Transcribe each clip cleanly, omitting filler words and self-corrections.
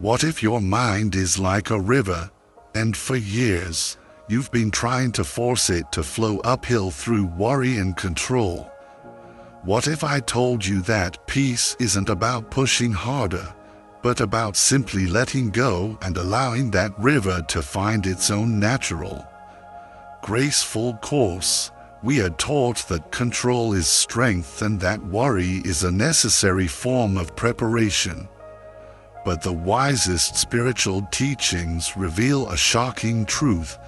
What if your mind is like a river, and for years, you've been trying to force it to flow uphill through worry and control? What if I told you that peace isn't about pushing harder, but about simply letting go and allowing that river to find its own natural, graceful course? We are taught that control is strength and that worry is a necessary form of preparation. But the wisest spiritual teachings reveal a shocking truth.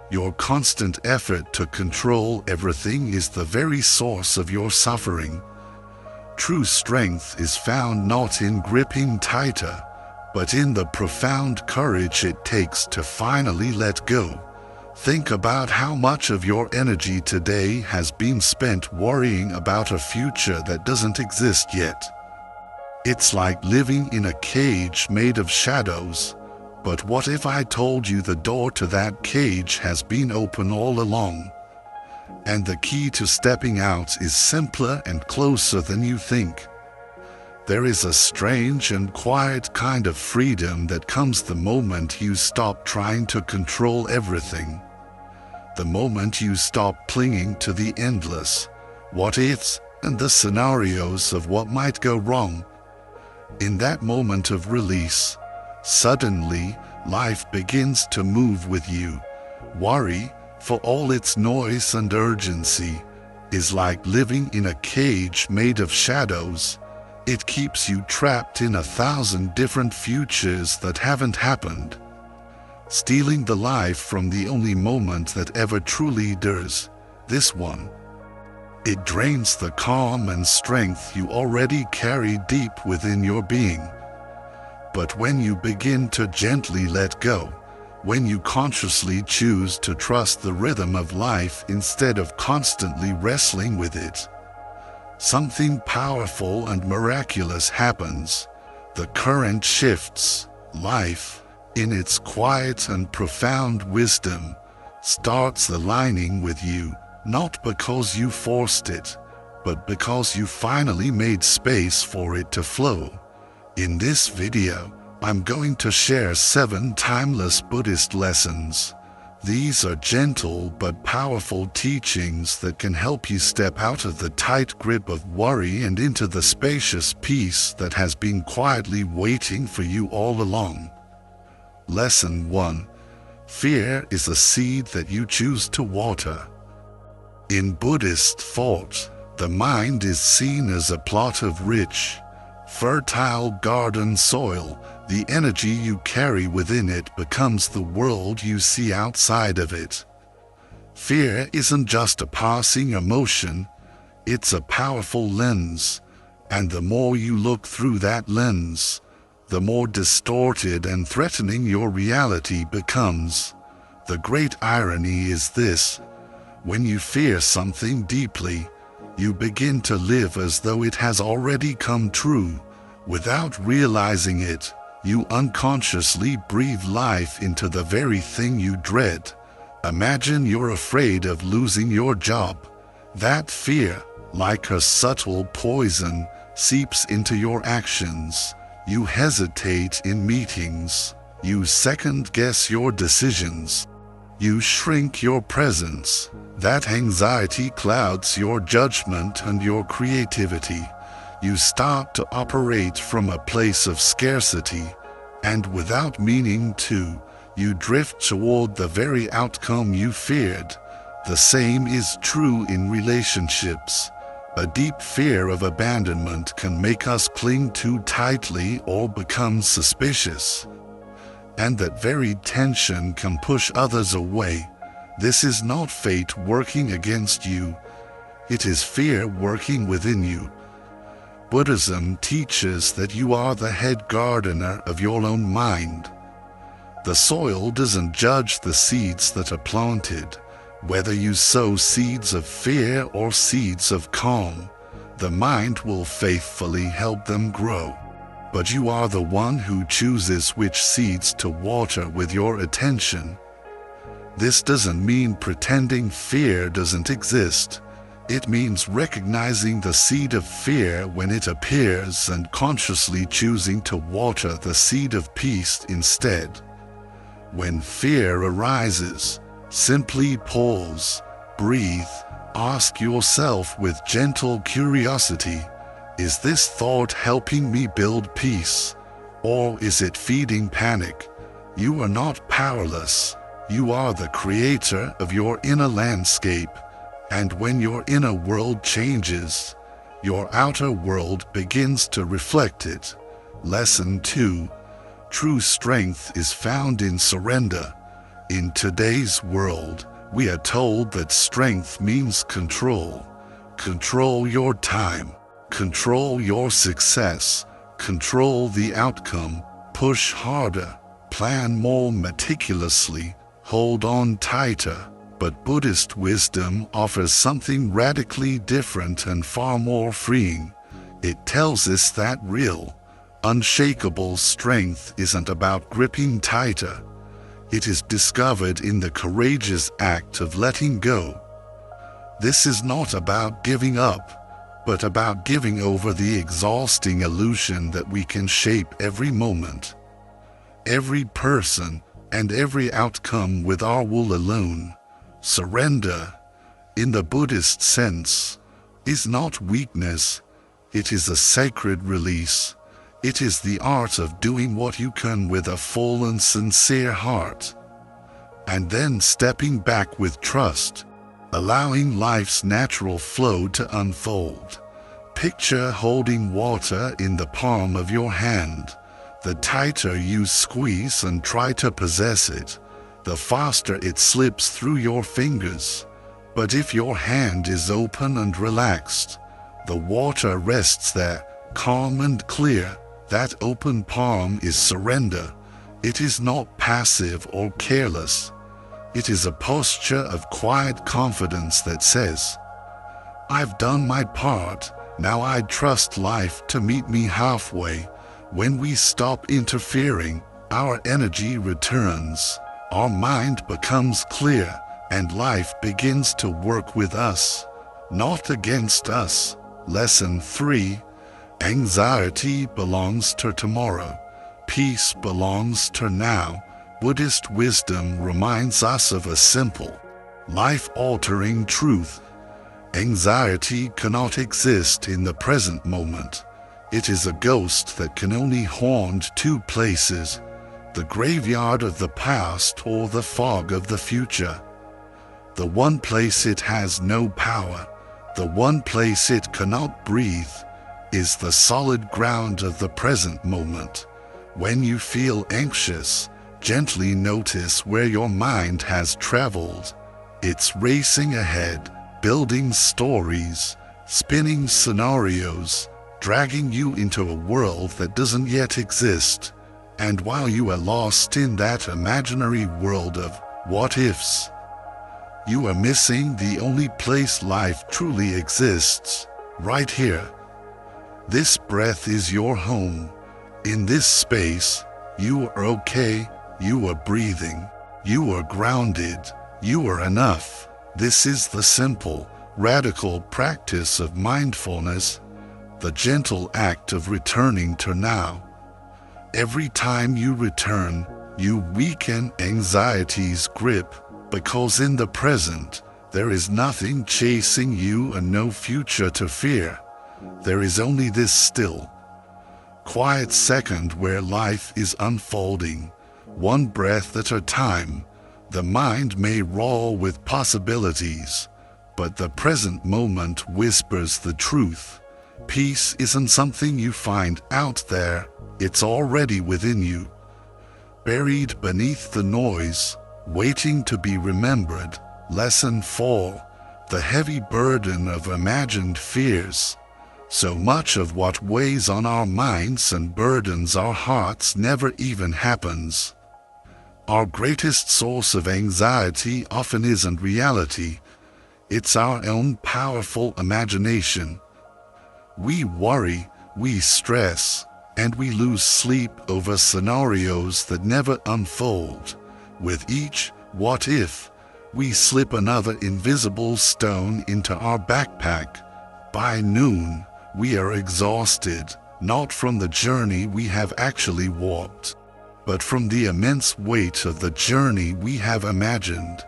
Your constant effort to control everything is the very source of your suffering. True strength is found not in gripping tighter, but in the profound courage it takes to finally let go. Think about how much of your energy today has been spent worrying about a future that doesn't exist yet. It's like living in a cage made of shadows. But what if I told you the door to that cage has been open all along? And the key to stepping out is simpler and closer than you think. There is a strange and quiet kind of freedom that comes the moment you stop trying to control everything. The moment you stop clinging to the endless what-ifs and the scenarios of what might go wrong. In that moment of release, suddenly, life begins to move with you. Worry, for all its noise and urgency, is like living in a cage made of shadows. It keeps you trapped in 1,000 different futures that haven't happened, stealing the life from the only moment that ever truly does, this one. It drains the calm and strength you already carry deep within your being. But when you begin to gently let go, when you consciously choose to trust the rhythm of life instead of constantly wrestling with it, something powerful and miraculous happens. The current shifts. Life, in its quiet and profound wisdom, starts aligning with you, not because you forced it, but because you finally made space for it to flow. In this video, I'm going to share 7 timeless Buddhist lessons. These are gentle but powerful teachings that can help you step out of the tight grip of worry and into the spacious peace that has been quietly waiting for you all along. Lesson 1. Fear is a seed that you choose to water. In Buddhist thought, the mind is seen as a plot of rich, fertile garden soil. The energy you carry within it becomes the world you see outside of it. Fear isn't just a passing emotion, it's a powerful lens, and the more you look through that lens, the more distorted and threatening your reality becomes. The great irony is this: when you fear something deeply, you begin to live as though it has already come true. Without realizing it, you unconsciously breathe life into the very thing you dread. Imagine you're afraid of losing your job. That fear, like a subtle poison, seeps into your actions. You hesitate in meetings. You second-guess your decisions. You shrink your presence. That anxiety clouds your judgment and your creativity. You start to operate from a place of scarcity, and without meaning to, you drift toward the very outcome you feared. The same is true in relationships. A deep fear of abandonment can make us cling too tightly or become suspicious. And that very tension can push others away. This is not fate working against you. It is fear working within you. Buddhism teaches that you are the head gardener of your own mind. The soil doesn't judge the seeds that are planted. Whether you sow seeds of fear or seeds of calm, the mind will faithfully help them grow. But you are the one who chooses which seeds to water with your attention. This doesn't mean pretending fear doesn't exist. It means recognizing the seed of fear when it appears and consciously choosing to water the seed of peace instead. When fear arises, simply pause, breathe, ask yourself with gentle curiosity, is this thought helping me build peace, or is it feeding panic? You are not powerless. You are the creator of your inner landscape, and when your inner world changes, your outer world begins to reflect it. Lesson 2. True strength is found in surrender. In today's world, we are told that strength means control. Control your time. Control your success. Control the outcome. Push harder. Plan more meticulously. Hold on tighter. But Buddhist wisdom offers something radically different and far more freeing. It tells us that real, unshakable strength isn't about gripping tighter. It is discovered in the courageous act of letting go. This is not about giving up, but about giving over the exhausting illusion that we can shape every moment, every person, and every outcome with our will alone. Surrender, in the Buddhist sense, is not weakness. It is a sacred release. It is the art of doing what you can with a full and sincere heart, and then stepping back with trust, allowing life's natural flow to unfold. Picture holding water in the palm of your hand. The tighter you squeeze and try to possess it, the faster it slips through your fingers. But if your hand is open and relaxed, the water rests there, calm and clear. That open palm is surrender. It is not passive or careless. It is a posture of quiet confidence that says, I've done my part, now I trust life to meet me halfway. When we stop interfering, our energy returns. Our mind becomes clear, and life begins to work with us, not against us. Lesson 3. Anxiety belongs to tomorrow. Peace belongs to now. Buddhist wisdom reminds us of a simple, life-altering truth. Anxiety cannot exist in the present moment. It is a ghost that can only haunt two places: the graveyard of the past or the fog of the future. The one place it has no power, the one place it cannot breathe, is the solid ground of the present moment. When you feel anxious, gently notice where your mind has traveled. It's racing ahead, building stories, spinning scenarios, dragging you into a world that doesn't yet exist. And while you are lost in that imaginary world of what-ifs, you are missing the only place life truly exists, right here. This breath is your home. In this space, you are okay, you are breathing, you are grounded, you are enough. This is the simple, radical practice of mindfulness, the gentle act of returning to now. Every time you return, you weaken anxiety's grip, because in the present, there is nothing chasing you and no future to fear. There is only this still, quiet second where life is unfolding, one breath at a time. The mind may roll with possibilities, but the present moment whispers the truth. Peace isn't something you find out there, it's already within you, buried beneath the noise, waiting to be remembered. Lesson 4. The heavy burden of imagined fears. So much of what weighs on our minds and burdens our hearts never even happens. Our greatest source of anxiety often isn't reality. It's our own powerful imagination. We worry, we stress, and we lose sleep over scenarios that never unfold. With each what if, We slip another invisible stone into our backpack. By noon, we are exhausted, not from the journey we have actually walked, but from the immense weight of the journey we have imagined.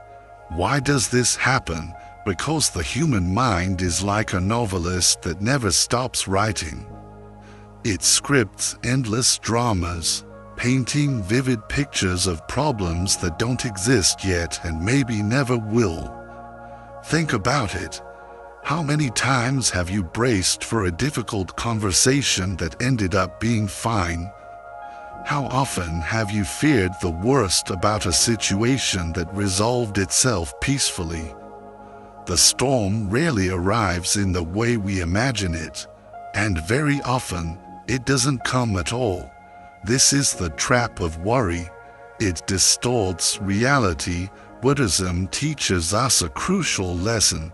Why does this happen? Because the human mind is like a novelist that never stops writing. It scripts endless dramas, painting vivid pictures of problems that don't exist yet and maybe never will. Think about it. How many times have you braced for a difficult conversation that ended up being fine? How often have you feared the worst about a situation that resolved itself peacefully? The storm rarely arrives in the way we imagine it, and very often it doesn't come at all. This is the trap of worry. It distorts reality. Buddhism teaches us a crucial lesson.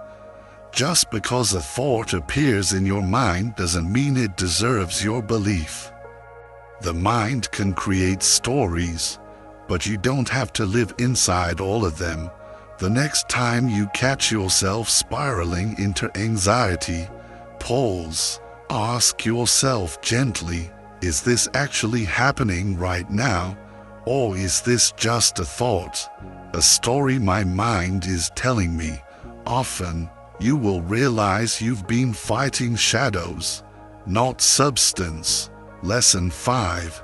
Just because a thought appears in your mind doesn't mean it deserves your belief. The mind can create stories, but you don't have to live inside all of them. The next time you catch yourself spiraling into anxiety, pause. Ask yourself gently, is this actually happening right now? Or is this just a thought, a story my mind is telling me? Often, you will realize you've been fighting shadows, not substance. Lesson 5.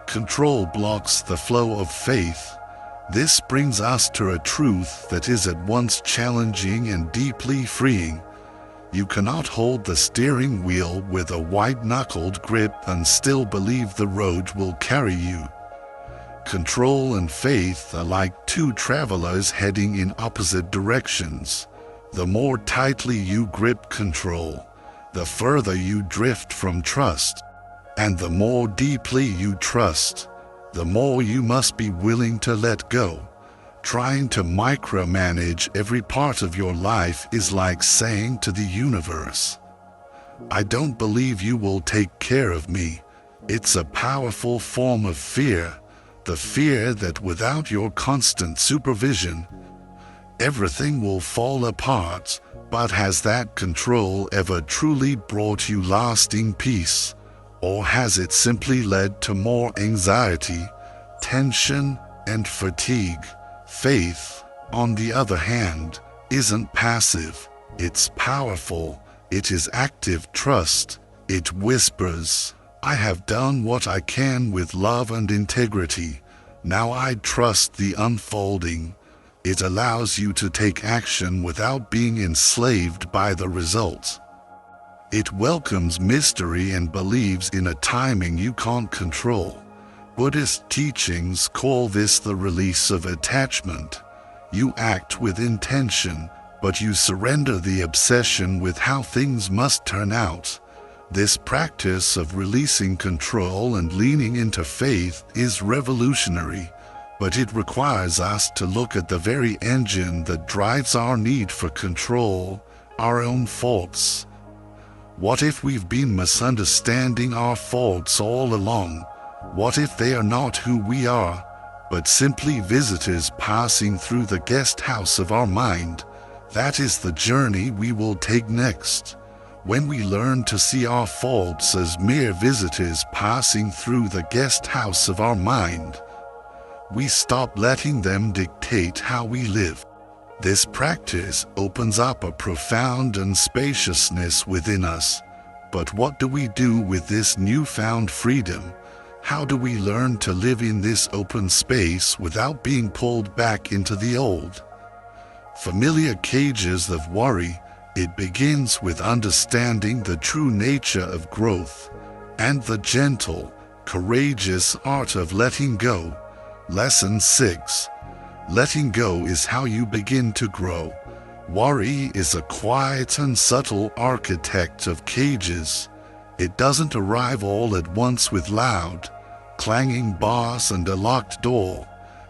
Control blocks the flow of faith. This brings us to a truth that is at once challenging and deeply freeing. You cannot hold the steering wheel with a white-knuckled grip and still believe the road will carry you. Control and faith are like two travelers heading in opposite directions. The more tightly you grip control, the further you drift from trust. And the more deeply you trust, the more you must be willing to let go. Trying to micromanage every part of your life is like saying to the universe, I don't believe you will take care of me. It's a powerful form of fear, the fear that without your constant supervision, everything will fall apart. But has that control ever truly brought you lasting peace? Or has it simply led to more anxiety, tension, and fatigue? Faith, on the other hand, isn't passive. It's powerful. It is active trust. It whispers, I have done what I can with love and integrity. Now I trust the unfolding. It allows you to take action without being enslaved by the results. It welcomes mystery and believes in a timing you can't control. Buddhist teachings call this the release of attachment. You act with intention, but you surrender the obsession with how things must turn out. This practice of releasing control and leaning into faith is revolutionary, but it requires us to look at the very engine that drives our need for control, our own faults. What if we've been misunderstanding our faults all along? What if they are not who we are, but simply visitors passing through the guest house of our mind? That is the journey we will take next. When we learn to see our faults as mere visitors passing through the guest house of our mind, we stop letting them dictate how we live. This practice opens up a profound and spaciousness within us. But what do we do with this newfound freedom? How do we learn to live in this open space without being pulled back into the old, familiar cages of worry? It begins with understanding the true nature of growth and the gentle, courageous art of letting go. Lesson 6. Letting go is how you begin to grow. Worry is a quiet and subtle architect of cages. It doesn't arrive all at once with loud, clanging bars and a locked door.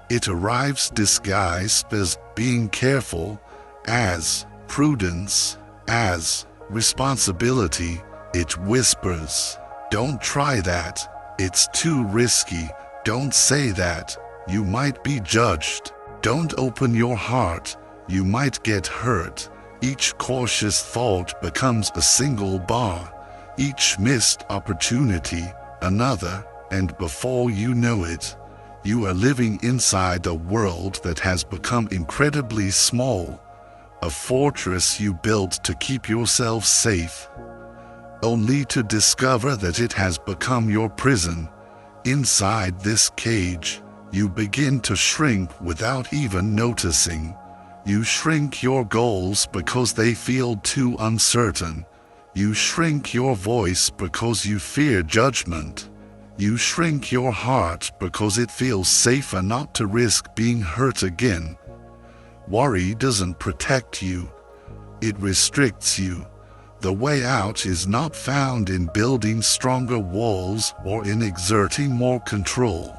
It arrives disguised as being careful, as prudence, as responsibility. It whispers, "Don't try that. It's too risky. Don't say that. You might be judged. Don't open your heart. You might get hurt. Each cautious thought becomes a single bar. Each missed opportunity, another, and before you know it, you are living inside a world that has become incredibly small, a fortress you built to keep yourself safe, only to discover that it has become your prison. Inside this cage, you begin to shrink without even noticing. You shrink your goals because they feel too uncertain. You shrink your voice because you fear judgment. You shrink your heart because it feels safer not to risk being hurt again. Worry doesn't protect you. It restricts you. The way out is not found in building stronger walls or in exerting more control.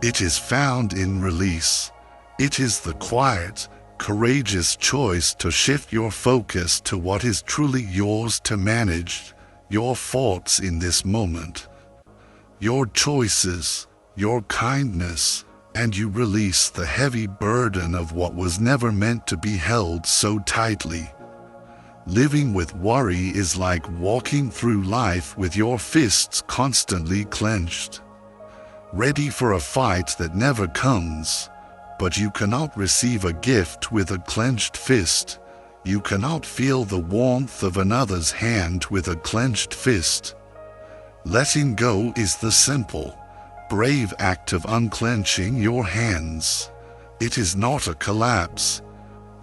It is found in release. It is the quiet, courageous choice to shift your focus to what is truly yours to manage, your thoughts in this moment, your choices, your kindness, and you release the heavy burden of what was never meant to be held so tightly. Living with worry is like walking through life with your fists constantly clenched, ready for a fight that never comes. But you cannot receive a gift with a clenched fist. You cannot feel the warmth of another's hand with a clenched fist. Letting go is the simple, brave act of unclenching your hands. It is not a collapse.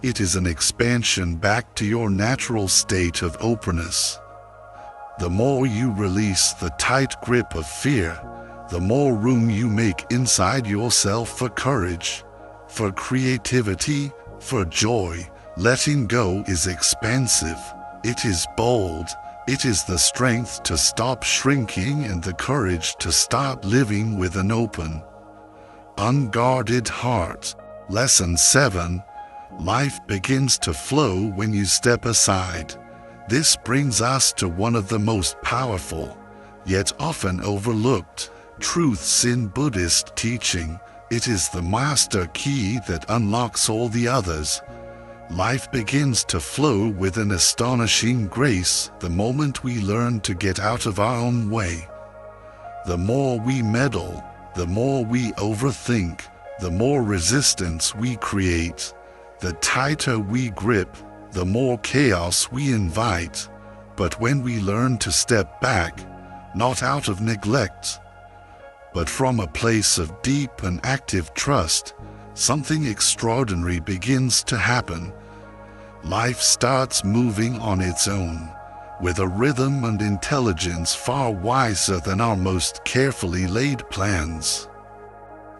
It is an expansion back to your natural state of openness. The more you release the tight grip of fear, the more room you make inside yourself for courage, for creativity, for joy. Letting go is expansive. It is bold. It is the strength to stop shrinking and the courage to start living with an open, unguarded heart. Lesson 7. Life begins to flow when you step aside. This brings us to one of the most powerful, yet often overlooked, truths in Buddhist teaching. It is the master key that unlocks all the others. Life begins to flow with an astonishing grace the moment we learn to get out of our own way. The more we meddle, the more we overthink, the more resistance we create. The tighter we grip, the more chaos we invite. But when we learn to step back, not out of neglect, but from a place of deep and active trust, something extraordinary begins to happen. Life starts moving on its own, with a rhythm and intelligence far wiser than our most carefully laid plans.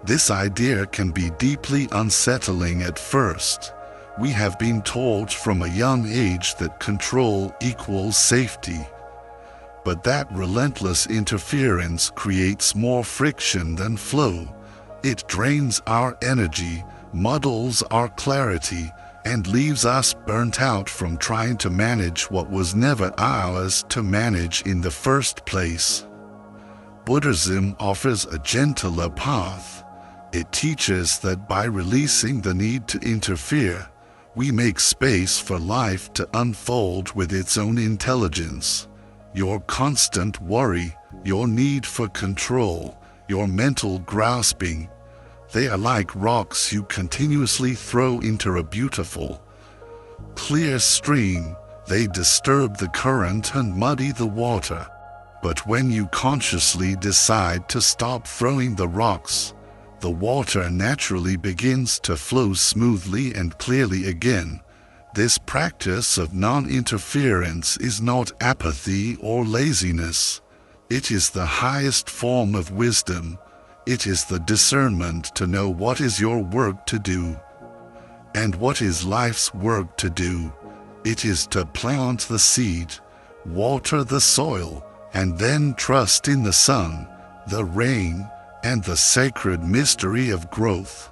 This idea can be deeply unsettling at first. We have been taught from a young age that control equals safety. But that relentless interference creates more friction than flow. It drains our energy, muddles our clarity, and leaves us burnt out from trying to manage what was never ours to manage in the first place. Buddhism offers a gentler path. It teaches that by releasing the need to interfere, we make space for life to unfold with its own intelligence. Your constant worry, your need for control, your mental grasping, they are like rocks you continuously throw into a beautiful, clear stream. They disturb the current and muddy the water. But when you consciously decide to stop throwing the rocks, the water naturally begins to flow smoothly and clearly again. This practice of non-interference is not apathy or laziness. It is the highest form of wisdom. It is the discernment to know what is your work to do, and what is life's work to do. It is to plant the seed, water the soil, and then trust in the sun, the rain, and the sacred mystery of growth.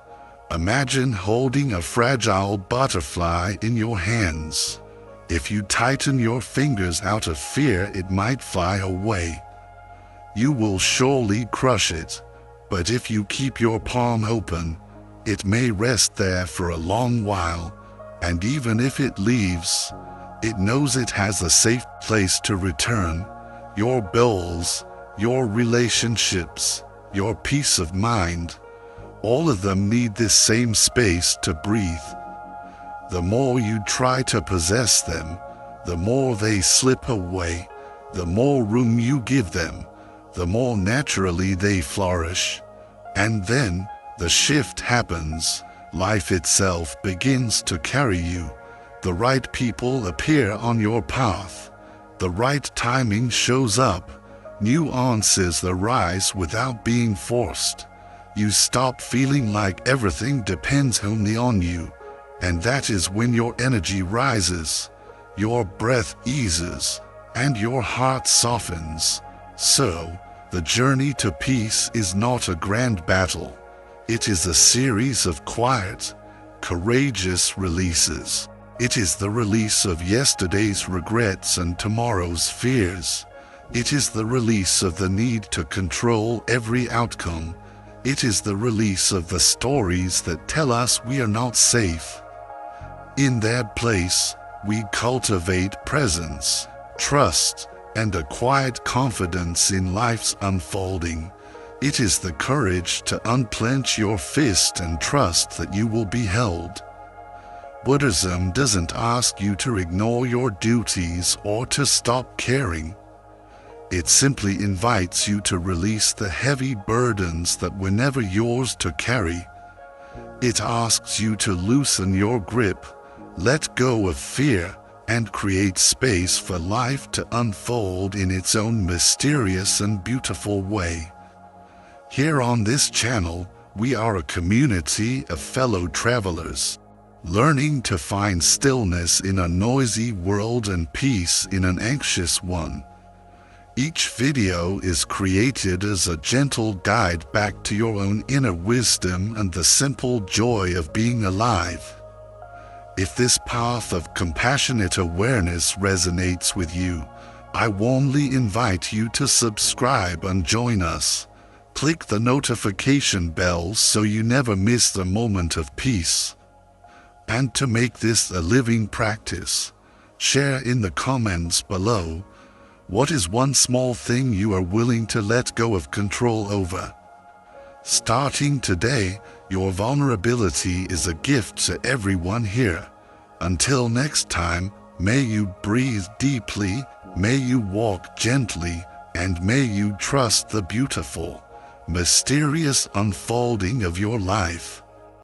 Imagine holding a fragile butterfly in your hands. If you tighten your fingers out of fear, it might fly away. You will surely crush it. But if you keep your palm open, it may rest there for a long while, And even if it leaves, it knows it has a safe place to return. Your goals, your relationships, your peace of mind, all of them need this same space to breathe. The more you try to possess them, the more they slip away. The more room you give them, the more naturally they flourish. And then, the shift happens. Life itself begins to carry you. The right people appear on your path. The right timing shows up. Nuances arise without being forced. You stop feeling like everything depends only on you. And that is when your energy rises, your breath eases, and your heart softens. So, the journey to peace is not a grand battle. It is a series of quiet, courageous releases. It is the release of yesterday's regrets and tomorrow's fears. It is the release of the need to control every outcome. It is the release of the stories that tell us we are not safe. In that place, we cultivate presence, trust, and a quiet confidence in life's unfolding. It is the courage to unclench your fist and trust that you will be held. Buddhism doesn't ask you to ignore your duties or to stop caring. It simply invites you to release the heavy burdens that were never yours to carry. It asks you to loosen your grip, let go of fear, and create space for life to unfold in its own mysterious and beautiful way. Here on this channel, we are a community of fellow travelers, learning to find stillness in a noisy world and peace in an anxious one. Each video is created as a gentle guide back to your own inner wisdom and the simple joy of being alive. If this path of compassionate awareness resonates with you, I warmly invite you to subscribe and join us. Click the notification bell so you never miss a moment of peace. And to make this a living practice, share in the comments below, what is one small thing you are willing to let go of control over? Starting today, your vulnerability is a gift to everyone here. Until next time, may you breathe deeply, may you walk gently, and may you trust the beautiful, mysterious unfolding of your life.